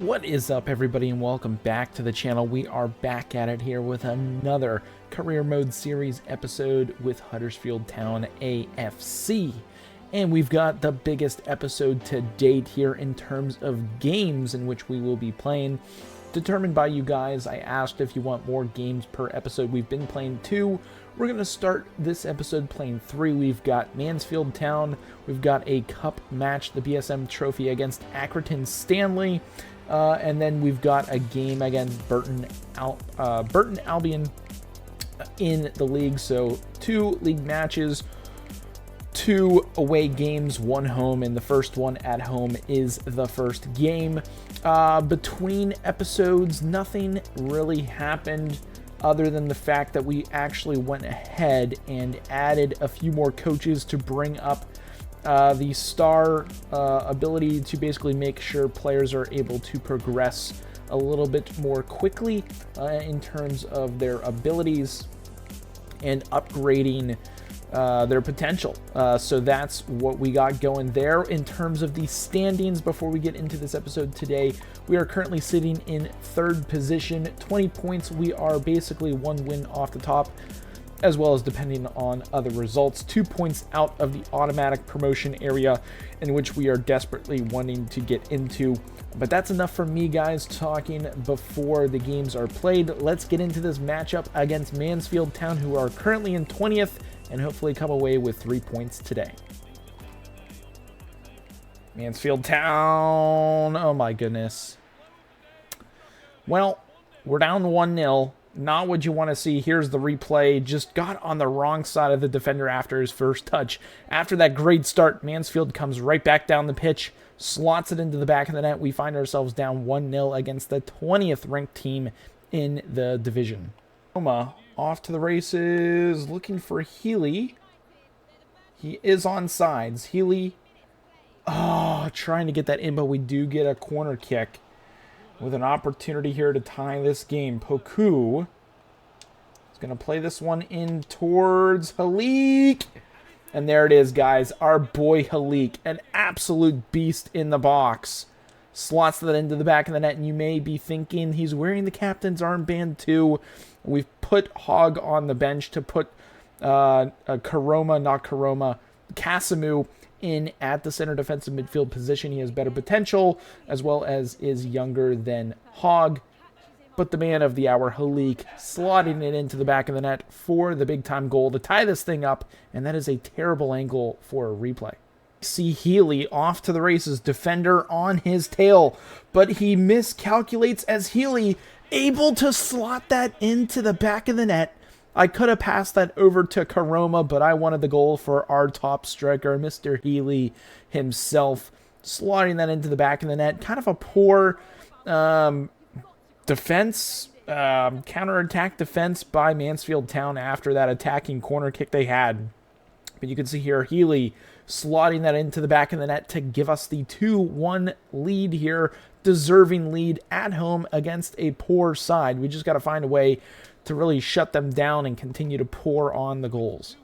What is up, everybody, and welcome back to the channel. We are back at it here with another Career Mode Series episode with Huddersfield Town AFC. And we've got the biggest episode to date here in terms of games in which we will be playing. Determined by you guys. I asked if you want more games per episode. We've been playing 2. We're going to start this episode playing 3. We've got Mansfield Town. We've got a cup match, the BSM trophy against Accrington Stanley. And then we've got a game against Burton Albion in the league. So 2 league matches, 2 away games, 1 home, and the first one at home is the first game. Between episodes, nothing really happened other than the fact that we actually went ahead and added a few more coaches to bring up the star ability to basically make sure players are able to progress a little bit more quickly in terms of their abilities and upgrading their potential. So that's what we got going there. In terms of the standings, before we get into this episode today, we are currently sitting in 3rd position, 20 points. We are basically 1 win off the top, as well as depending on other results, 2 points out of the automatic promotion area in which we are desperately wanting to get into. But that's enough for me, guys, talking before the games are played. Let's get into this matchup against Mansfield Town, who are currently in 20th, and hopefully come away with 3 points today. Mansfield Town, oh my goodness. Well, we're down 1-0. Not what you want to see. Here's the replay. Just got on the wrong side of the defender after his first touch. After that great start, Mansfield comes right back down the pitch, slots it into the back of the net. We find ourselves down 1-0 against the 20th ranked team in the division. Roma off to the races, looking for Healy. He is on sides. Healy, trying to get that in, but we do get a corner kick with an opportunity here to tie this game. Poku is going to play this one in towards Halik. And there it is, guys. Our boy Halik, an absolute beast in the box. Slots that into the back of the net, and you may be thinking he's wearing the captain's armband too. We've put Hogg on the bench to put Casimou in at the center defensive midfield position. He has better potential, as well as is younger than Hogg. But the man of the hour, Halik, slotting it into the back of the net for the big-time goal to tie this thing up, and that is a terrible angle for a replay. See Healy off to the races, defender on his tail, but he miscalculates as Healy able to slot that into the back of the net. I could have passed that over to Karoma, but I wanted the goal for our top striker, Mr. Healy himself, slotting that into the back of the net. Kind of a poor defense, counterattack defense by Mansfield Town after that attacking corner kick they had. But you can see here, Healy slotting that into the back of the net to give us the 2-1 lead here. Deserving lead at home against a poor side. We just got to find a way to really shut them down and continue to pour on the goals.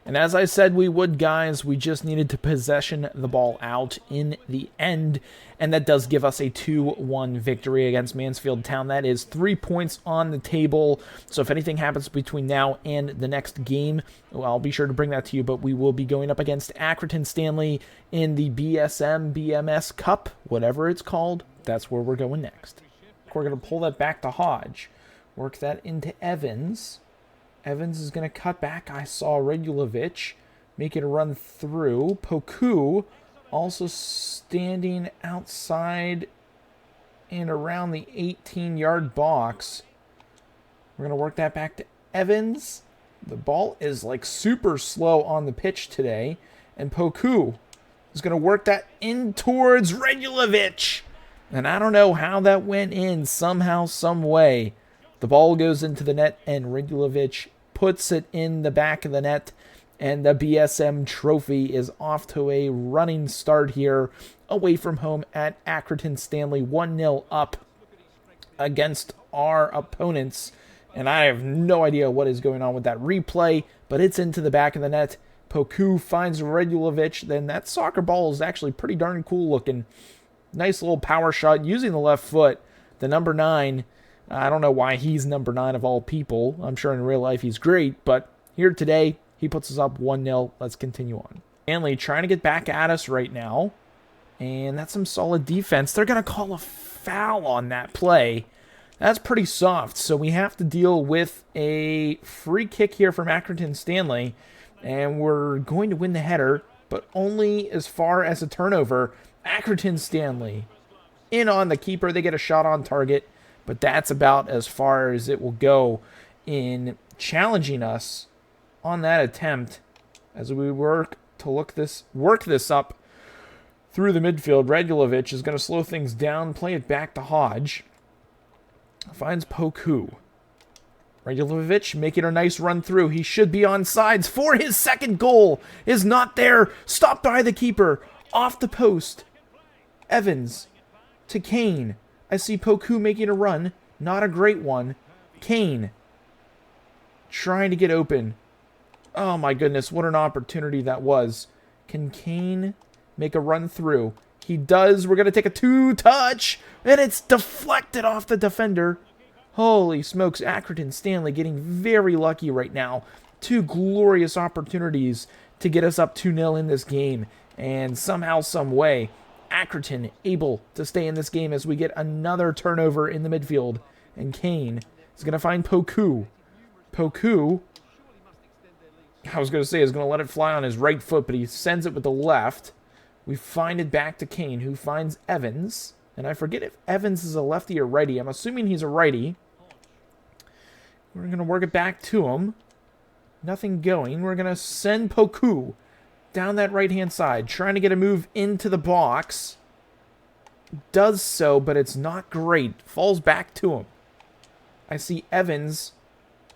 And as I said we would, guys, we just needed to possession the ball out in the end, and that does give us a 2-1 victory against Mansfield Town. That is 3 points on the table, so if anything happens between now and the next game, well, I'll be sure to bring that to you, but we will be going up against Accrington Stanley in the BMS Cup, whatever it's called. That's where we're going next. We're going to pull that back to Hodge. Work that into Evans. Evans is going to cut back. I saw Regulovic make it a run through. Poku also standing outside and around the 18-yard box. We're going to work that back to Evans. The ball is like super slow on the pitch today. And Poku is going to work that in towards Regulovic. And I don't know how that went in, somehow, some way. The ball goes into the net, and Regulovic puts it in the back of the net, and the BSM trophy is off to a running start here away from home at Accrington Stanley, 1-0 up against our opponents. And I have no idea what is going on with that replay, but it's into the back of the net. Poku finds Regulovic. Then that soccer ball is actually pretty darn cool looking. Nice little power shot using the left foot. The number 9, I don't know why he's number 9 of all people. I'm sure in real life he's great, but here today, he puts us up 1-0. Let's continue on. Stanley trying to get back at us right now. And that's some solid defense. They're going to call a foul on that play. That's pretty soft. So we have to deal with a free kick here from Accrington Stanley. And we're going to win the header, but only as far as a turnover. Accrington Stanley in on the keeper. They get a shot on target, but that's about as far as it will go in challenging us on that attempt as we work to work this up through the midfield. Regulovic is going to slow things down, play it back to Hodge. Finds Poku. Regulovic making a nice run through. He should be on sides for his second goal. Is not there. Stopped by the keeper. Off the post. Evans to Kane. I see Poku making a run. Not a great one. Kane trying to get open. Oh my goodness, what an opportunity that was. Can Kane make a run through? He does. We're going to take a 2-touch, and it's deflected off the defender. Holy smokes, Accrington Stanley getting very lucky right now. 2 glorious opportunities to get us up 2-0 in this game, and somehow, some way, Accrington able to stay in this game as we get another turnover in the midfield, and Kane is going to find Poku. Poku, I was going to say, is going to let it fly on his right foot, but he sends it with the left. We find it back to Kane, who finds Evans. And I forget if Evans is a lefty or righty. I'm assuming he's a righty. We're going to work it back to him. Nothing going. We're going to send Poku down that right-hand side, trying to get a move into the box. Does so, but it's not great. Falls back to him. I see Evans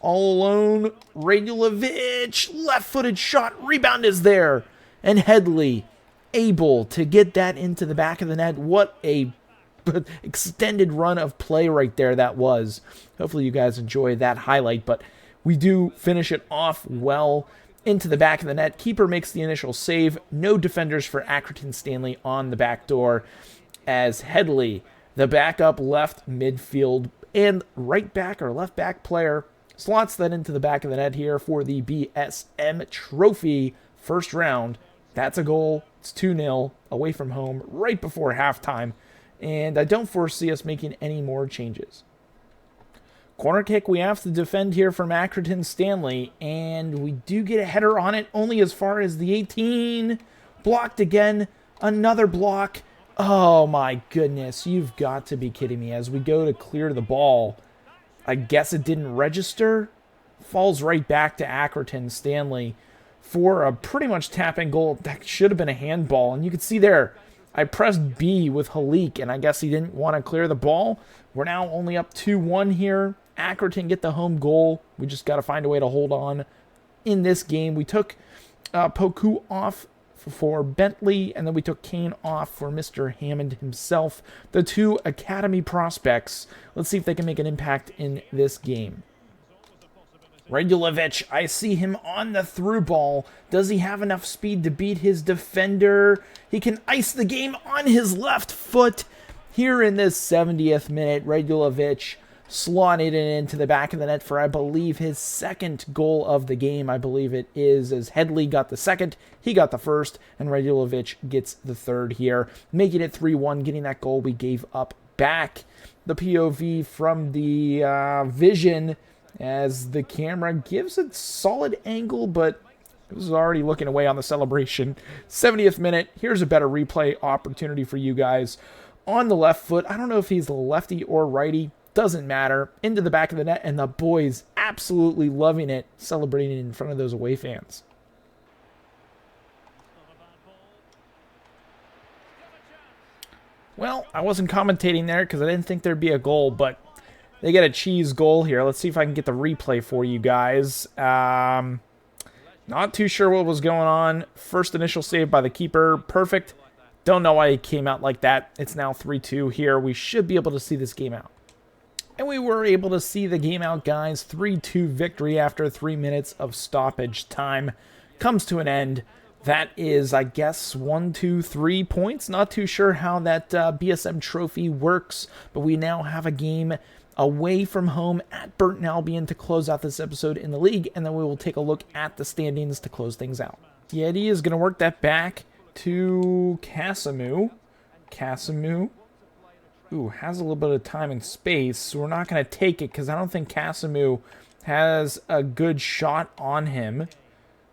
all alone. Regulovic, left-footed shot. Rebound is there. And Headley able to get that into the back of the net. What a extended run of play right there that was. Hopefully you guys enjoy that highlight, but we do finish it off well into the back of the net. Keeper makes the initial save. No defenders for Accrington Stanley on the back door as Headley, the backup left midfield and right back or left back player, slots that into the back of the net here for the BSM Trophy first round. That's a goal. It's 2-0 away from home right before halftime, and I don't foresee us making any more changes. Corner kick we have to defend here from Accrington Stanley, and we do get a header on it only as far as the 18. Blocked again. Another block. Oh my goodness, you've got to be kidding me. As we go to clear the ball, I guess it didn't register. Falls right back to Accrington Stanley for a pretty much tap-in goal. That should have been a handball. And you can see there, I pressed B with Halik, and I guess he didn't want to clear the ball. We're now only up 2-1 here. Accrington get the home goal. We just got to find a way to hold on in this game. We took Poku off for Bentley, and then we took Kane off for Mr. Hammond himself. The 2 academy prospects. Let's see if they can make an impact in this game. Regulovic, I see him on the through ball. Does he have enough speed to beat his defender? He can ice the game on his left foot. Here in this 70th minute, Regulovic slotted it into the back of the net for, I believe, his second goal of the game. I believe it is, as Headley got the second, he got the first, and Regulovic gets the third here, making it 3-1, getting that goal we gave up back. The POV from the vision as the camera gives a solid angle, but it was already looking away on the celebration. 70th minute, here's a better replay opportunity for you guys. On the left foot, I don't know if he's lefty or righty, doesn't matter. Into the back of the net, and the boys absolutely loving it, celebrating in front of those away fans. Well, I wasn't commentating there because I didn't think there'd be a goal, but they get a cheese goal here. Let's see if I can get the replay for you guys. Not too sure what was going on. First initial save by the keeper. Perfect. Don't know why he came out like that. It's now 3-2 here. We should be able to see this game out. And we were able to see the game out, guys. 3-2 victory after 3 minutes of stoppage time. Comes to an end. That is, I guess, 1, 2, 3 points. Not too sure how that BSM trophy works, but we now have a game away from home at Burton Albion to close out this episode in the league, and then we will take a look at the standings to close things out. Yeti is going to work that back to Casamu. Casamu, ooh, has a little bit of time and space, so we're not going to take it because I don't think Casamu has a good shot on him.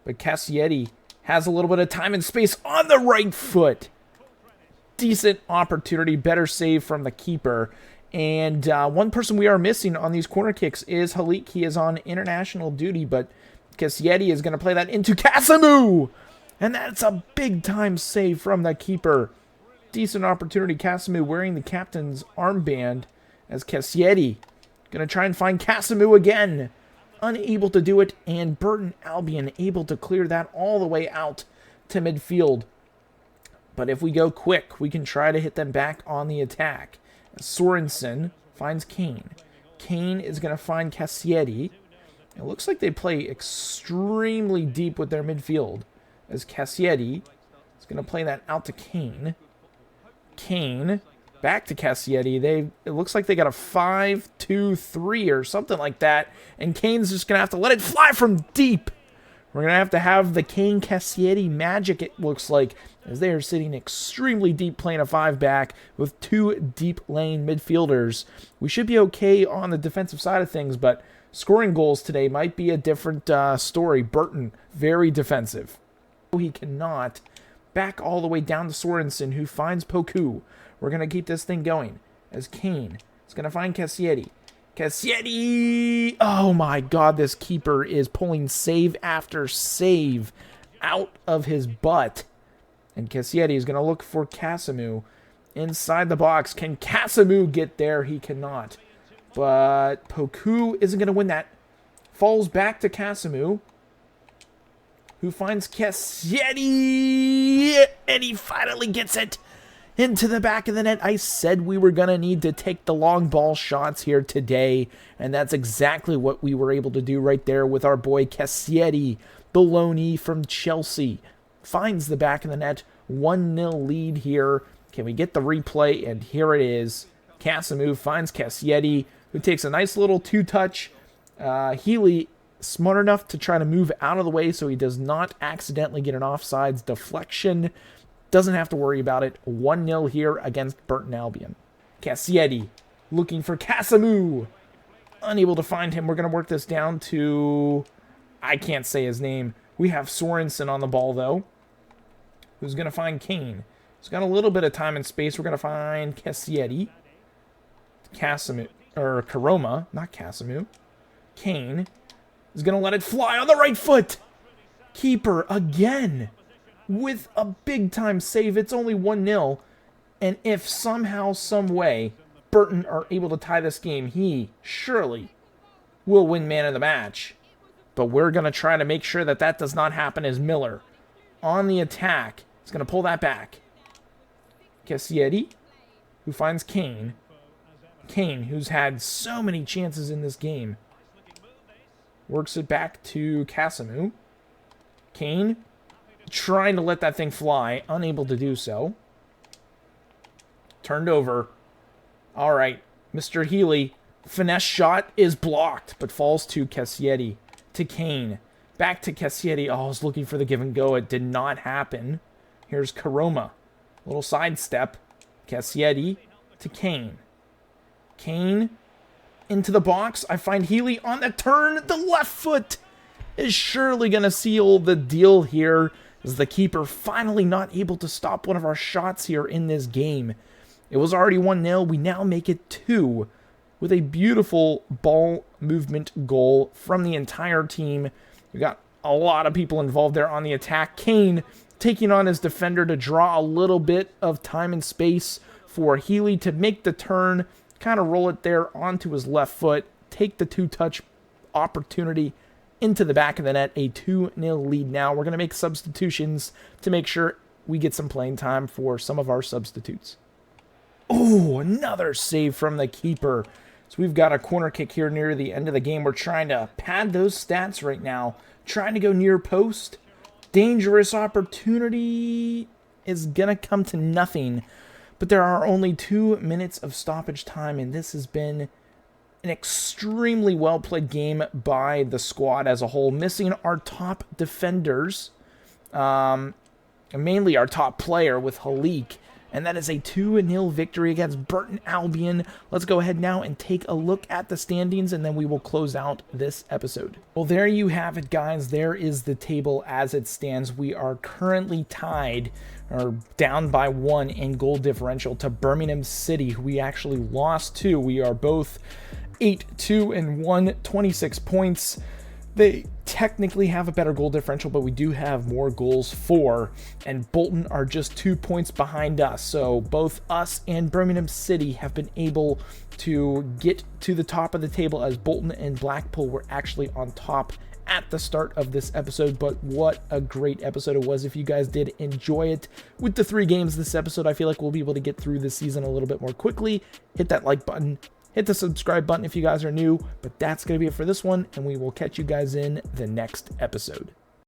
But Cassietti has a little bit of time and space on the right foot. Decent opportunity, better save from the keeper. And one person we are missing on these corner kicks is Halik. He is on international duty, but Cassietti is going to play that into Casamu. And that's a big-time save from the keeper. Decent opportunity. Casamu wearing the captain's armband as Cassietti going to try and find Casamu again. Unable to do it, and Burton Albion able to clear that all the way out to midfield. But if we go quick, we can try to hit them back on the attack. Sorensen finds Kane. Kane is going to find Cassietti. It looks like they play extremely deep with their midfield, as Cassietti is going to play that out to Kane. Kane back to Cassietti. It looks like they got a 5-2-3 or something like that. And Kane's just going to have to let it fly from deep. We're going to have the Kane Cassietti magic, it looks like, as they are sitting extremely deep playing a 5-back with 2 deep lane midfielders. We should be okay on the defensive side of things, but scoring goals today might be a different story. Burton, very defensive. He cannot. Back all the way down to Sorensen, who finds Poku. We're going to keep this thing going as Kane is going to find Cassietti. Cassietti! Oh my god, this keeper is pulling save after save out of his butt. And Cassietti is going to look for Casamu inside the box. Can Casamu get there? He cannot. But Poku isn't going to win that. Falls back to Casamu, who finds Cassietti, and he finally gets it into the back of the net. I said we were going to need to take the long ball shots here today, and that's exactly what we were able to do right there with our boy Cassietti. Baloney from Chelsea finds the back of the net. 1-0 lead here. Can we get the replay? And here it is. Casamu finds Cassietti, who takes a nice little two-touch. Healy smart enough to try to move out of the way so he does not accidentally get an offsides deflection. Doesn't have to worry about it. 1-0 here against Burton Albion. Cassietti looking for Casamu. Unable to find him. We're going to work this down to... I can't say his name. We have Sorensen on the ball, though, who's going to find Kane. He's got a little bit of time and space. We're going to find Cassietti. Casamu, or Karoma, not Casamu. Kane is going to let it fly on the right foot. Keeper again with a big-time save. It's only 1-0. And if somehow, some way, Burton are able to tie this game, he surely will win man of the match. But we're going to try to make sure that that does not happen as Miller on the attack. He's going to pull that back. Cassietti, who finds Kane. Kane, who's had so many chances in this game, works it back to Casamu. Kane trying to let that thing fly, unable to do so. Turned over. All right, Mr. Healy, finesse shot is blocked, but falls to Cassietti. To Kane. Back to Cassietti. Oh, I was looking for the give and go. It did not happen. Here's Karoma. Little sidestep. Cassietti to Kane. Kane into the box. I find Healy on the turn. The left foot is surely going to seal the deal here, as the keeper finally not able to stop one of our shots here in this game. It was already 1-0. We now make it 2 with a beautiful ball movement goal from the entire team. We got a lot of people involved there on the attack. Kane taking on his defender to draw a little bit of time and space for Healy to make the turn, kind of roll it there onto his left foot, take the two-touch opportunity into the back of the net. A 2-0 lead now. We're going to make substitutions to make sure we get some playing time for some of our substitutes. Oh, another save from the keeper. So we've got a corner kick here near the end of the game. We're trying to pad those stats right now. Trying to go near post. dangerous opportunity is going to come to nothing. But there are only 2 minutes of stoppage time, and this has been an extremely well-played game by the squad as a whole, missing our top defenders, mainly our top player with Halik, and that is a 2-0 victory against Burton Albion. Let's go ahead now and take a look at the standings, and then we will close out this episode. Well, there you have it, guys. There is the table as it stands. We are currently tied, or down by 1 in goal differential to Birmingham City, who we actually lost to. We are both 8-2-1, 26 points. They technically have a better goal differential, but we do have more goals for, and Bolton are just 2 points behind us. So both us and Birmingham City have been able to get to the top of the table, as Bolton and Blackpool were actually on top at the start of this episode. But what a great episode it was. If you guys did enjoy it with the 3 games this episode, I feel like we'll be able to get through this season a little bit more quickly. Hit that like button. Hit the subscribe button if you guys are new, but that's going to be it for this one, and we will catch you guys in the next episode.